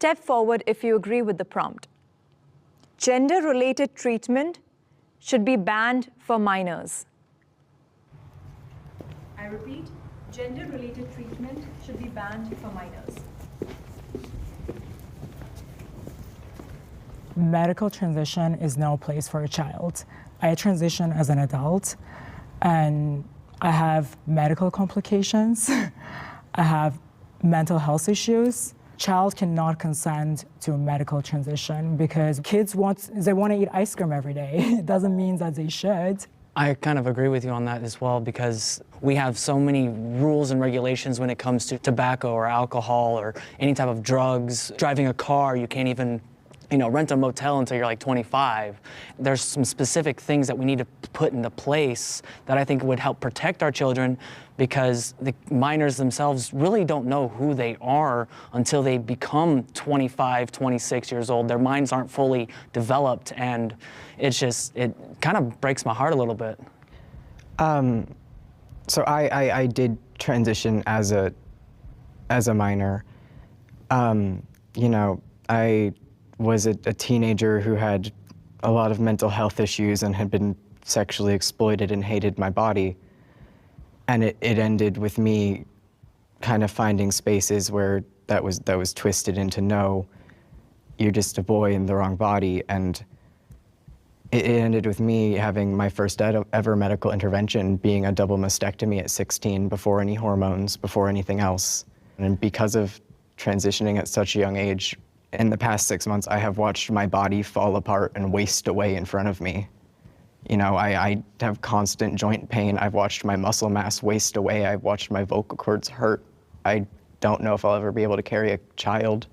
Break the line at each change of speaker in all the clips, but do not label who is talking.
Step forward if you agree with the prompt. Gender-related treatment should be banned for minors. I repeat, gender-related treatment should be banned for minors.
Medical transition is no place for a child. I transition as an adult, and I have medical complications. I have mental health issues. Child cannot consent to a medical transition because kids want to eat ice cream every day. It doesn't mean that they should.
I kind of agree with you on that as well, because we have so many rules and regulations when it comes to tobacco or alcohol or any type of drugs. Driving a car, you can't even rent a motel until you're like 25. There's some specific things that we need to put into place that I think would help protect our children, because the minors themselves really don't know who they are until they become 25, 26 years old. Their minds aren't fully developed, and it kind of breaks my heart a little bit.
So I did transition as a minor. I was a teenager who had a lot of mental health issues and had been sexually exploited and hated my body. And it ended with me kind of finding spaces where that was twisted into, no, you're just a boy in the wrong body. And it ended with me having my first ever medical intervention being a double mastectomy at 16, before any hormones, before anything else. And because of transitioning at such a young age, in the past 6 months, I have watched my body fall apart and waste away in front of me. I have constant joint pain. I've watched my muscle mass waste away. I've watched my vocal cords hurt. I don't know if I'll ever be able to carry a child.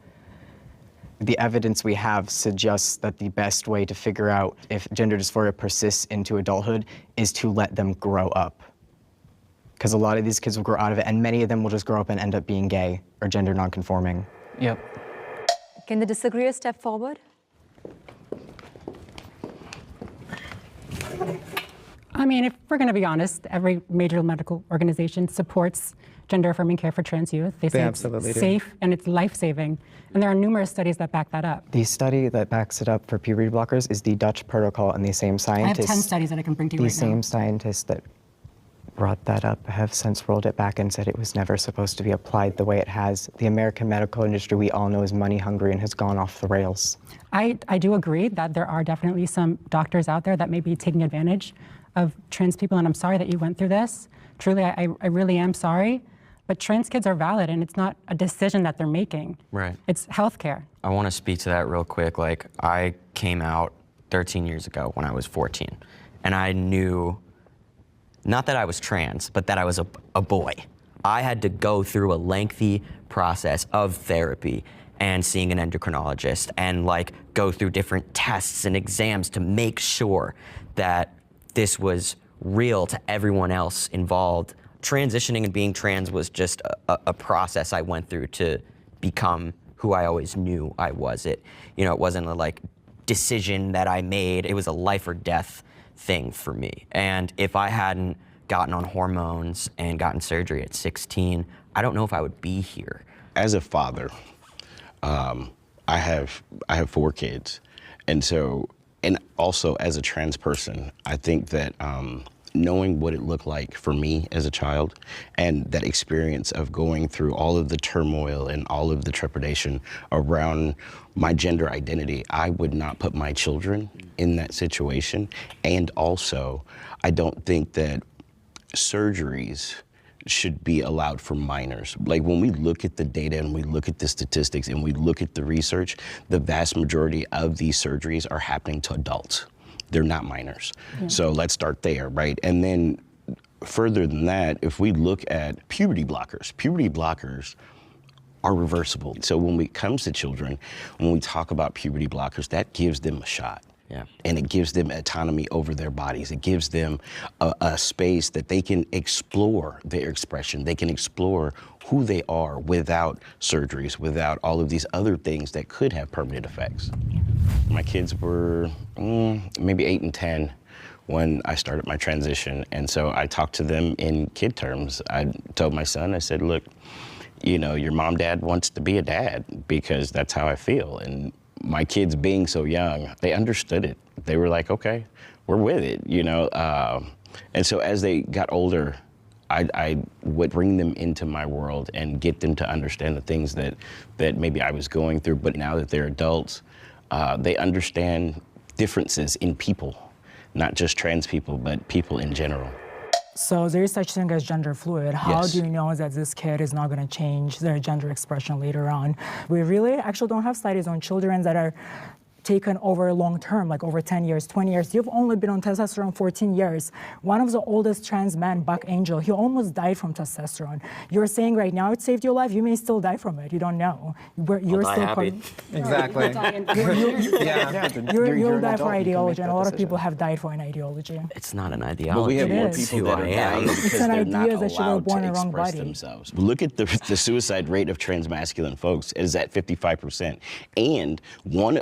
The evidence we have suggests that the best way to figure out if gender dysphoria persists into adulthood is to let them grow up. Because a lot of these kids will grow out of it, and many of them will just grow up and end up being gay or gender nonconforming.
Yep.
Can the disagreeer step forward?
I mean, if we're going to be honest, every major medical organization supports gender-affirming care for trans youth. They say it's safe and it's life-saving. And there are numerous studies that back that up.
The study that backs it up for puberty blockers is the Dutch protocol, and the same scientists—
I have 10 studies that I can bring to you right now.
The same scientists that brought that up have since rolled it back and said it was never supposed to be applied the way it has. The American medical industry, we all know, is money hungry and has gone off the rails.
I do agree that there are definitely some doctors out there that may be taking advantage of trans people, and I'm sorry that you went through this. Truly, I really am sorry. But trans kids are valid, and it's not a decision that they're making.
Right.
It's healthcare.
I want to speak to that real quick. Like, I came out 13 years ago when I was 14, and I knew not that I was trans, but that I was a boy. I had to go through a lengthy process of therapy and seeing an endocrinologist and go through different tests and exams to make sure that this was real to everyone else involved. Transitioning and being trans was just a process I went through to become who I always knew I was. It wasn't a decision that I made. It was a life or death thing for me. And if I hadn't gotten on hormones and gotten surgery at 16, I don't know if I would be here.
As a father, I have 4 kids, and also as a trans person, I think that knowing what it looked like for me as a child, and that experience of going through all of the turmoil and all of the trepidation around my gender identity, I would not put my children in that situation. And also, I don't think that surgeries should be allowed for minors. When we look at the data and we look at the statistics and we look at the research, the vast majority of these surgeries are happening to adults. They're not minors. Yeah. So let's start there, right? And then further than that, if we look at puberty blockers are reversible. So when it comes to children, when we talk about puberty blockers, that gives them a shot.
Yeah.
And it gives them autonomy over their bodies. It gives them a space that they can explore their expression. They can explore who they are without surgeries, without all of these other things that could have permanent effects. My kids were maybe 8 and 10 when I started my transition. And so I talked to them in kid terms. I told my son, I said, look, your mom, dad wants to be a dad because that's how I feel. And my kids being so young, they understood it. They were like, okay, we're with it, And so as they got older, I would bring them into my world and get them to understand the things that maybe I was going through. But now that they're adults, they understand differences in people, not just trans people, but people in general.
So there is such thing as gender fluid. How
Yes.
do you know that this kid is not going to change their gender expression later on? We really actually don't have studies on children that are taken over long term, like over 10 years, 20 years. You've only been on testosterone 14 years. One of the oldest trans men, Buck Angel, he almost died from testosterone. You're saying right now it saved your life, you may still die from it. You don't know. You're
die
still
happy.
Exactly.
You'll die
adult,
for
you can
ideology,
make
and a
that
lot of
decision.
people have died for an ideology.
It's not an
But
ideology.
we have
It
more
is.
people that are
Who I am.
dying because
It's an
they're not
idea that you were
allowed
born
to
in the wrong
express
body.
themselves. Look at the suicide rate of transmasculine folks is at 55%. And one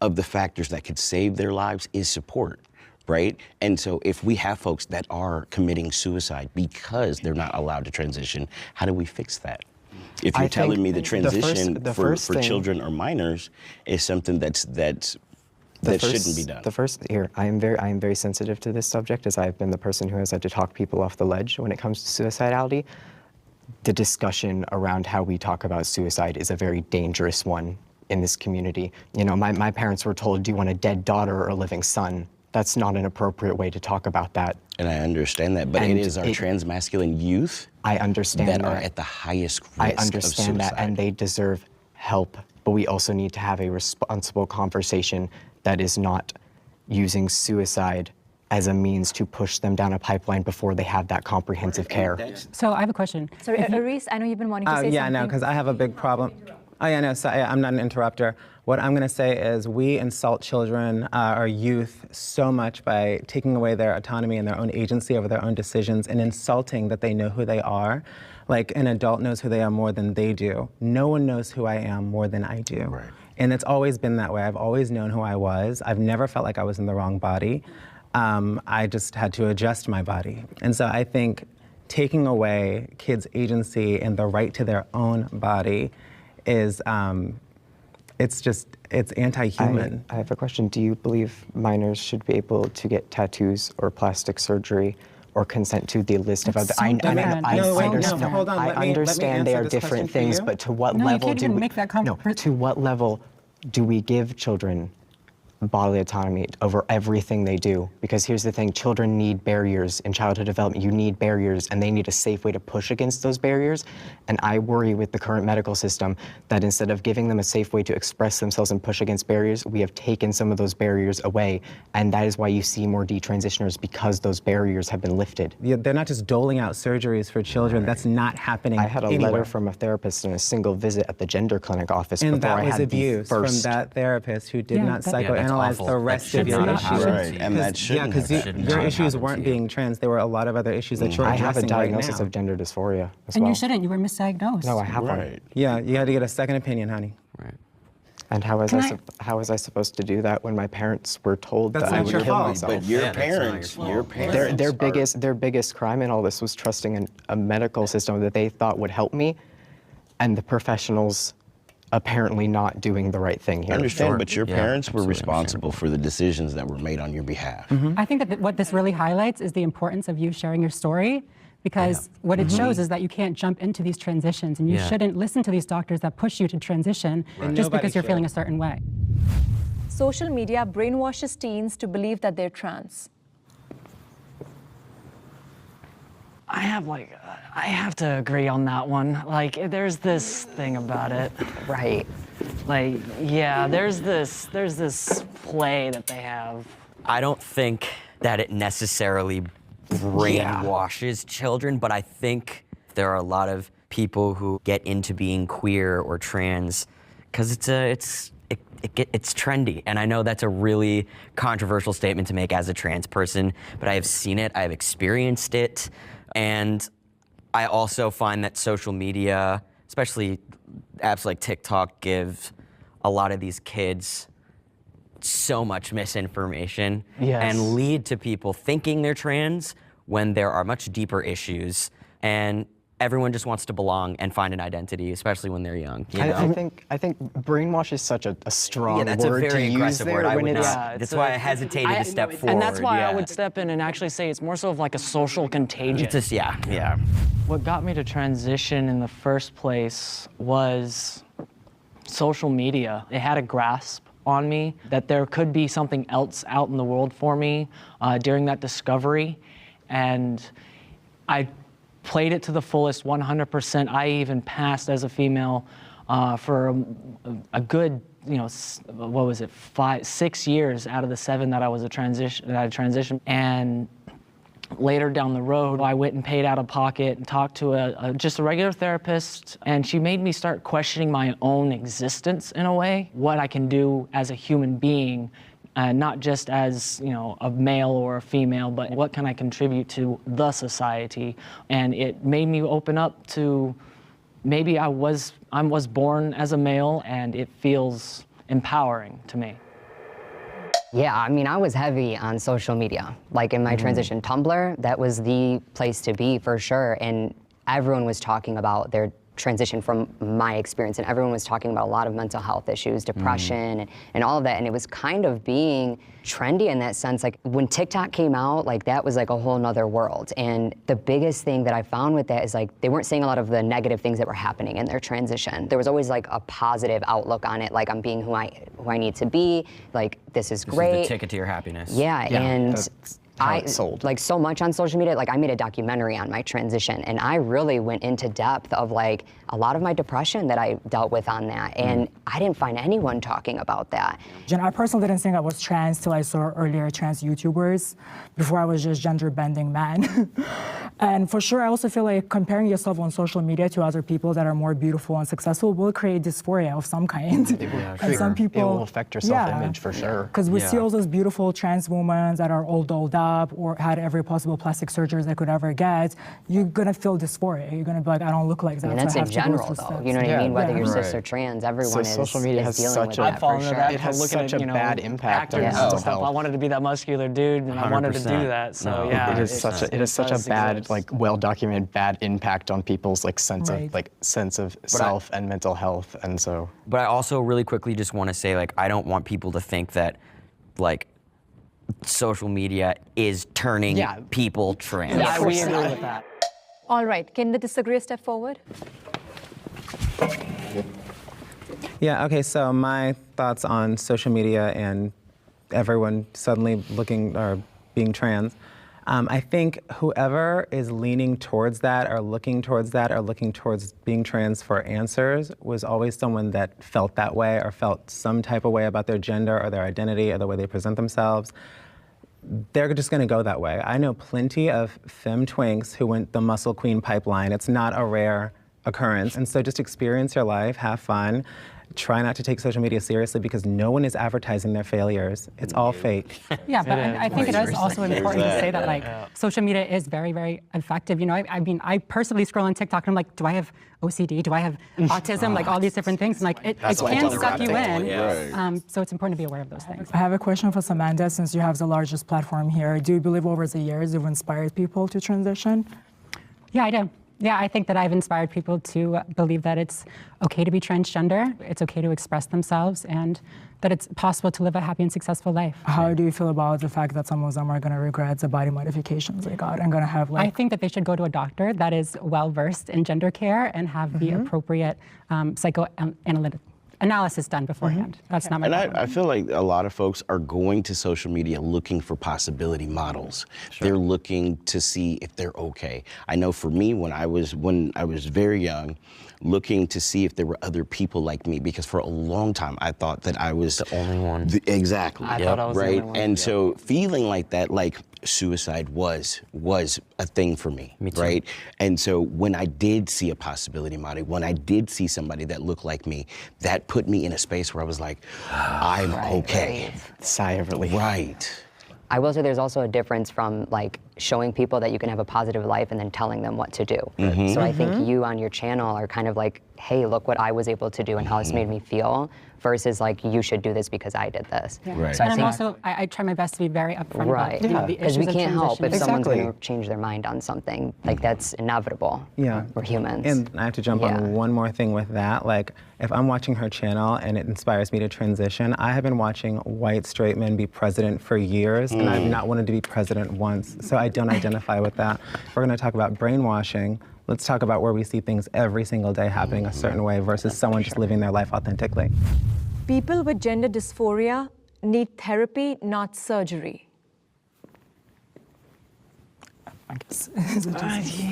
of the factors that could save their lives is support, right? And so if we have folks that are committing suicide because they're not allowed to transition, how do we fix that? If
I
you're telling
think
me the transition
the
for
first thing-
children or minors is something that shouldn't be done.
The first here, I am very sensitive to this subject, as I've been the person who has had to talk people off the ledge when it comes to suicidality. The discussion around how we talk about suicide is a very dangerous one in this community. My parents were told, do you want a dead daughter or a living son? That's not an appropriate way to talk about that.
And I understand that, but
And
it is our transmasculine youth
I understand
that
that.
are at the highest risk
I
of
understand that,
suicide.
and they deserve help. But we also need to have a responsible conversation that is not using suicide as a means to push them down a pipeline before they have that comprehensive care.
So I have a question.
Sorry, Aris, I know you've been wanting to say
Yeah,
something.
no, because I have a big problem. Oh, yeah, no, so I'm not an interrupter. What I'm going to say is we insult children, our youth, so much by taking away their autonomy and their own agency over their own decisions and insulting that they know who they are. Like an adult knows who they are more than they do. No one knows who I am more than I do.
Right.
And it's always been that way. I've always known who I was. I've never felt like I was in the wrong body. I just had to adjust my body. And so I think taking away kids' agency and the right to their own body is, it's anti-human.
I have a question. Do you believe minors should be able to get tattoos or plastic surgery or consent to the list of other?
so different. No, wait, no,
hold on,
I
let me
understand they
answer
are
this question
different
for
things,
you.
but to what
No, you
level
can't
do
even
we?
make that
No, to what level do we give children bodily autonomy over everything they do? Because here's the thing, children need barriers in childhood development. You need barriers, and they need a safe way to push against those barriers. And I worry with the current medical system that instead of giving them a safe way to express themselves and push against barriers, we have taken some of those barriers away. And that is why you see more detransitioners, because those barriers have been lifted.
Yeah, they're not just doling out surgeries for children. That's not happening
I had a
anywhere.
letter from a therapist in a single visit at the gender clinic office
And
before
that
I
was
had
abuse
the
from
first.
that therapist who did
Yeah,
not
that-
Yeah, that's
psychoanalyze
awful.
the rest
That should
of your
not
issues.
happen.
Right, and that shouldn't
because
have happened.
your
Not
issues
happen
weren't
to you.
being trans. There were a lot of other issues that you're
I have a
addressing right
diagnosis
now.
of gender dysphoria as
And
well.
you shouldn't. You were misdiagnosed.
No, I have one.
Right.
Yeah, you had to get a second opinion, honey.
Right.
And how was
Can
how was I supposed to do that when my parents were told
That's
that I
not
would
your
kill
fault.
myself?
But your
Yeah, that's not your
parents,
fault.
your parents,
Their biggest crime in all this was trusting a medical system that they thought would help me, and the professionals apparently not doing the right thing here.
I understand, but your
Yeah,
parents were
absolutely
responsible for the decisions that were made on your behalf.
I think that what this really highlights is the importance of you sharing your story, because what it shows is that you can't jump into these transitions, and you
Yeah.
shouldn't listen to these doctors that push you to transition just
Nobody
because you're feeling a
should.
certain way.
Social media brainwashes teens to believe that they're trans.
I have to agree on that one. Like, there's this thing about it.
Right.
Like, yeah, there's this play that they have.
I don't think that it necessarily brainwashes children, but I think there are a lot of people who get into being queer or trans because it's trendy. And I know that's a really controversial statement to make as a trans person, but I have seen it, I have experienced it, and I also find that social media, especially apps like TikTok, give a lot of these kids so much misinformation and lead to people thinking they're trans when there are much deeper issues. And everyone just wants to belong and find an identity, especially when they're young. You know?
I think brainwash is such a strong
that's
word
a very
to use
aggressive
there
word. I
when
would
it's
not. That's why I hesitated to step forward.
And that's why I would step in and actually say it's more so of like a social contagion.
It's just, yeah.
What got me to transition in the first place was social media. It had a grasp on me that there could be something else out in the world for me during that discovery. And I played it to the fullest 100%. I even passed as a female for a good, what was it, 6 years out of the 7 that I was a transition. And later down the road, I went and paid out of pocket and talked to just a regular therapist, and she made me start questioning my own existence in a way, what I can do as a human being, not just as a male or a female, but what can I contribute to the society. And it made me open up to maybe I was born as a male, and it feels empowering to me.
Yeah, I mean, I was heavy on social media. Like in my transition, Tumblr, that was the place to be for sure. And everyone was talking about their transition from my experience, and everyone was talking about a lot of mental health issues, depression, and all of that. And it was kind of being trendy in that sense. Like when TikTok came out, like that was like a whole nother world. And the biggest thing that I found with that is like they weren't saying a lot of the negative things that were happening in their transition. There was always like a positive outlook on it, like I'm being who I need to be, like this is great.
This is the ticket to your happiness.
Yeah, and
how it's sold.
Like so much on social media, like I made a documentary on my transition, and I really went into depth of like a lot of my depression that I dealt with on that, and I didn't find anyone talking about that.
Jen, I personally didn't think I was trans till I saw earlier trans YouTubers. Before I was just gender bending man. And for sure, I also feel like comparing yourself on social media to other people that are more beautiful and successful will create dysphoria of some kind. And some people,
it will affect your self-image for sure.
Because we see all those beautiful trans women that are all dolled up or had every possible plastic surgery they could ever get. You're gonna feel dysphoria. You're gonna be like, I don't look like that.
I mean, that's in general, though. You know what I mean? Whether you're cis or trans, everyone is
social media has
dealing
such
with
a,
that for sure.
It has such a bad impact on mental health.
I wanted to be that muscular dude, and I wanted to do that. So yeah,
it is such a bad, like well-documented bad impact on people's like sense of self and mental health, and so.
But I also really quickly just want to say, like, I don't want people to think that, like, social media is turning people trans.
Yeah, we agree with that.
All right, can the disagree step forward?
Yeah, okay, so my thoughts on social media and everyone suddenly looking or being trans. I think whoever is leaning towards that or looking towards being trans for answers was always someone that felt that way or felt some type of way about their gender or their identity or the way they present themselves. They're just gonna go that way. I know plenty of femme twinks who went the muscle queen pipeline. It's not a rare occurrence. And so just experience your life, have fun. Try not to take social media seriously because no one is advertising their failures. It's all fake.
Yeah, but I think it is also important to say that like social media is very, very effective. You know, I mean, I personally scroll on TikTok and I'm like, do I have OCD? Do I have autism? Like all these different things. And like it can suck you in. So it's important to be aware of those things.
I have a question for Samantha, since you have the largest platform here. Do you believe over the years you've inspired people to transition?
Yeah, I do. Yeah, I think that I've inspired people to believe that it's okay to be transgender, it's okay to express themselves, and that it's possible to live a happy and successful life.
How do you feel about the fact that some of them are going to regret the body modifications they got and going to have like...
I think that they should go to a doctor that is well-versed in gender care and have the appropriate psychoanalytic analysis done beforehand. That's not my problem.
I feel like a lot of folks are going to social media looking for possibility models. They're looking to see if they're okay. I know for me, when I was very young, looking to see if there were other people like me, because for a long time I thought that I was
the only one.
Exactly.
I thought I was the only one.
And so feeling like that, like suicide was a thing for me, right? And so when I did see a possibility model, when I did see somebody that looked like me, that put me in a space where I was like, I'm okay.
Sigh of relief.
Right.
I will say there's also a difference from like showing people that you can have a positive life and then telling them what to do. So I think you on your channel are kind of like, hey, look what I was able to do and how this made me feel, versus like, you should do this because I did this.
Yeah.
So
And
I
I'm
think,
also, I try my best to be very upfront
right,
about the
because
issues
we
of
can't help if
transition.
someone's
Exactly.
going to change their mind on something. Like, that's inevitable.
Yeah.
We're humans.
And I have to jump
Yeah.
on one more thing with that. Like, if I'm watching her channel and it inspires me to transition, I have been watching white straight men be president for years, and I've not wanted to be president once. So I don't identify with that. If we're going to talk about brainwashing, let's talk about where we see things every single day happening a certain way versus someone just living their life authentically.
People with gender dysphoria need therapy, not surgery.
I guess.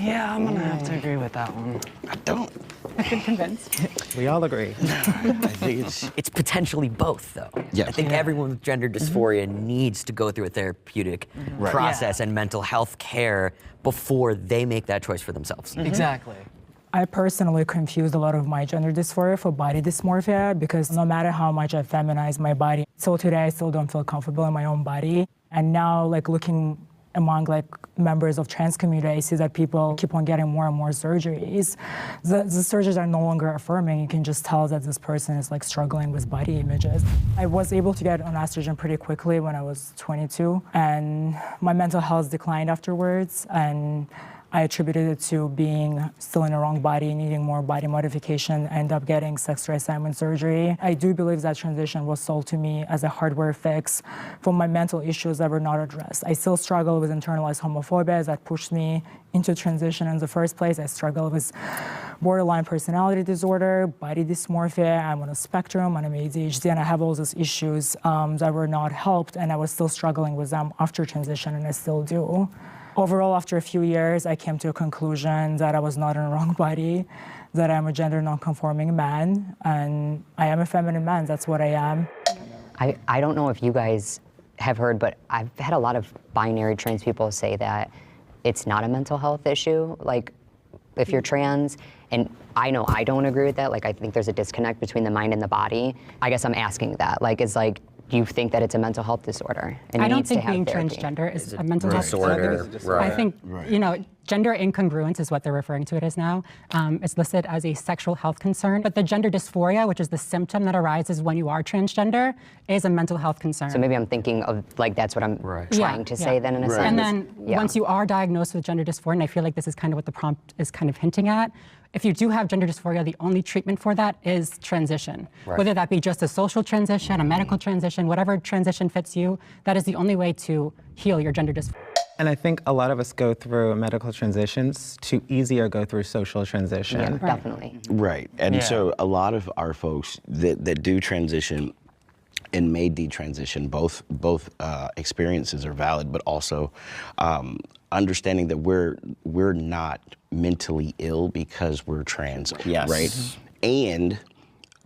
Yeah, I'm gonna have to agree with that one.
I don't.
I've been convinced.
We all agree.
I think
It's potentially both, though.
Yes.
I think everyone with gender dysphoria needs to go through a therapeutic process and mental health care before they make that choice for themselves.
Exactly.
I personally confused a lot of my gender dysphoria for body dysmorphia because no matter how much I feminize my body, till today I still don't feel comfortable in my own body. And now, like, looking among like members of trans community, I see that people keep on getting more and more surgeries. The surgeries are no longer affirming. You can just tell that this person is like struggling with body images. I was able to get on estrogen pretty quickly when I was 22, and my mental health declined afterwards, and I attributed it to being still in the wrong body, needing more body modification, end up getting sex reassignment surgery. I do believe that transition was sold to me as a hardware fix for my mental issues that were not addressed. I still struggle with internalized homophobia that pushed me into transition in the first place. I struggle with borderline personality disorder, body dysmorphia. I'm on a spectrum, and I'm ADHD, and I have all those issues that were not helped, and I was still struggling with them after transition, and I still do. Overall, after a few years, I came to a conclusion that I was not in the wrong body, that I'm a gender non-conforming man, and I am a feminine man. That's what I am.
I don't know if you guys have heard, but I've had a lot of binary trans people say that it's not a mental health issue, like if you're trans, and I know I don't agree with that. Like, I think there's a disconnect between the mind and the body. I guess I'm asking that, like, is like, do you think that it's a mental health disorder? And
I don't
needs to
think
have
being
therapy?
transgender is a mental health
Disorder,
disorder. I think, you know, gender incongruence is what they're referring to it as now. It's listed as a sexual health concern, but the gender dysphoria, which is the symptom that arises when you are transgender, is a mental health concern.
So maybe I'm thinking of, like, that's what I'm trying to say then in a sense.
And then once you are diagnosed with gender dysphoria, and I feel like this is kind of what the prompt is kind of hinting at, if you do have gender dysphoria, the only treatment for that is transition. Whether that be just a social transition, a medical transition, whatever transition fits you, that is the only way to heal your gender dysphoria.
And I think a lot of us go through medical transitions to easier go through social transition.
Yeah, definitely.
Right. And so a lot of our folks that do transition and may detransition, both experiences are valid, but also understanding that we're not mentally ill because we're trans, right? And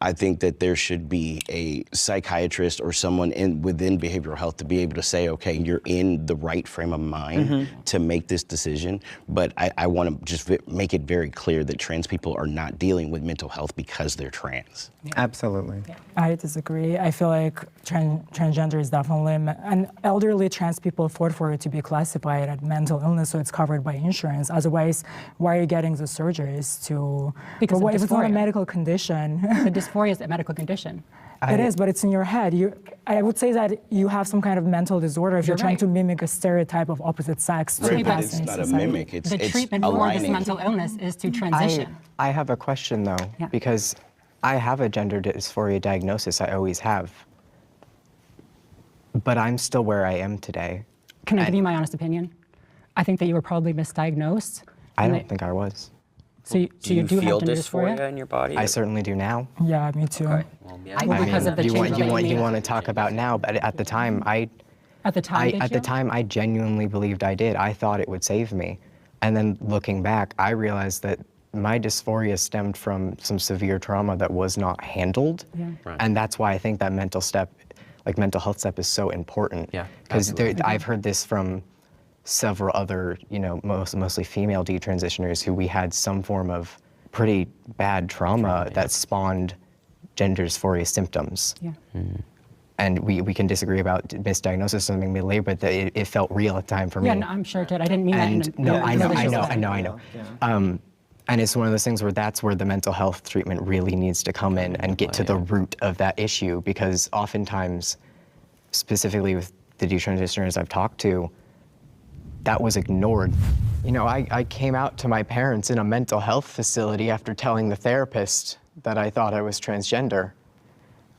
I think that there should be a psychiatrist or someone within behavioral health to be able to say, okay, you're in the right frame of mind to make this decision. But I want to just make it very clear that trans people are not dealing with mental health because they're trans.
Absolutely.
I disagree. I feel like transgender is definitely, and elderly trans people afford for it to be classified as mental illness, so it's covered by insurance. Otherwise, why are you getting the surgeries to?
Because of
if it's not a
dysphoria.
medical condition.
The dysphoria is a medical condition.
It is, but it's in your head. I would say that you have some kind of mental disorder if you're trying to mimic a stereotype of opposite sex.
Right, but it's not a mimic. It's
The treatment for this
aligning.
mental illness is to transition.
I have a question though, because I have a gender dysphoria diagnosis, I always have. But I'm still where I am today.
Can I give you my honest opinion? I think that you were probably misdiagnosed.
I
and
don't
that-
think I was.
So you do
feel
have gender dysphoria?
in your body?
I certainly do now.
Yeah, me too.
Well,
because of the
you
changes that you made.
want to talk about now, but at the time,
At the time, did
at
you?
the time, I genuinely believed I did. I thought it would save me. And then looking back, I realized that my dysphoria stemmed from some severe trauma that was not handled. And that's why I think that mental health step is so important.
Yeah,
Because I've heard this from several other, mostly female detransitioners who we had some form of pretty bad trauma that spawned gender dysphoria symptoms.
Yeah.
and we can disagree about misdiagnosis or something later, but it felt real at the time for me.
Yeah, no, I'm sure it did. I didn't mean
And
that.
no, I know.
Yeah.
And it's one of those things where that's where the mental health treatment really needs to come in and get to the root of that issue, because oftentimes, specifically with the detransitioners I've talked to, that was ignored. You know, I came out to my parents in a mental health facility after telling the therapist that I thought I was transgender.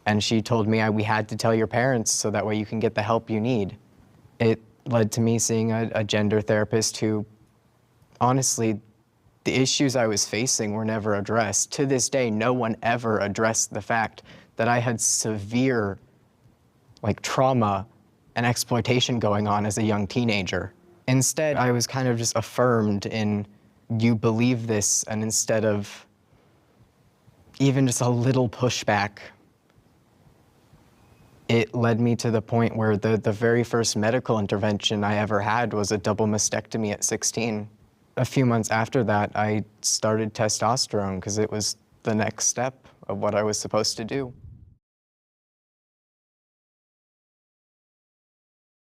And she told me we had to tell your parents so that way you can get the help you need. It led to me seeing a gender therapist who, honestly, the issues I was facing were never addressed. To this day, no one ever addressed the fact that I had severe, trauma and exploitation going on as a young teenager. Instead, I was kind of just affirmed in, you believe this, and instead of even just a little pushback, it led me to the point where the very first medical intervention I ever had was a double mastectomy at 16. A few months after that, I started testosterone because it was the next step of what I was supposed to do.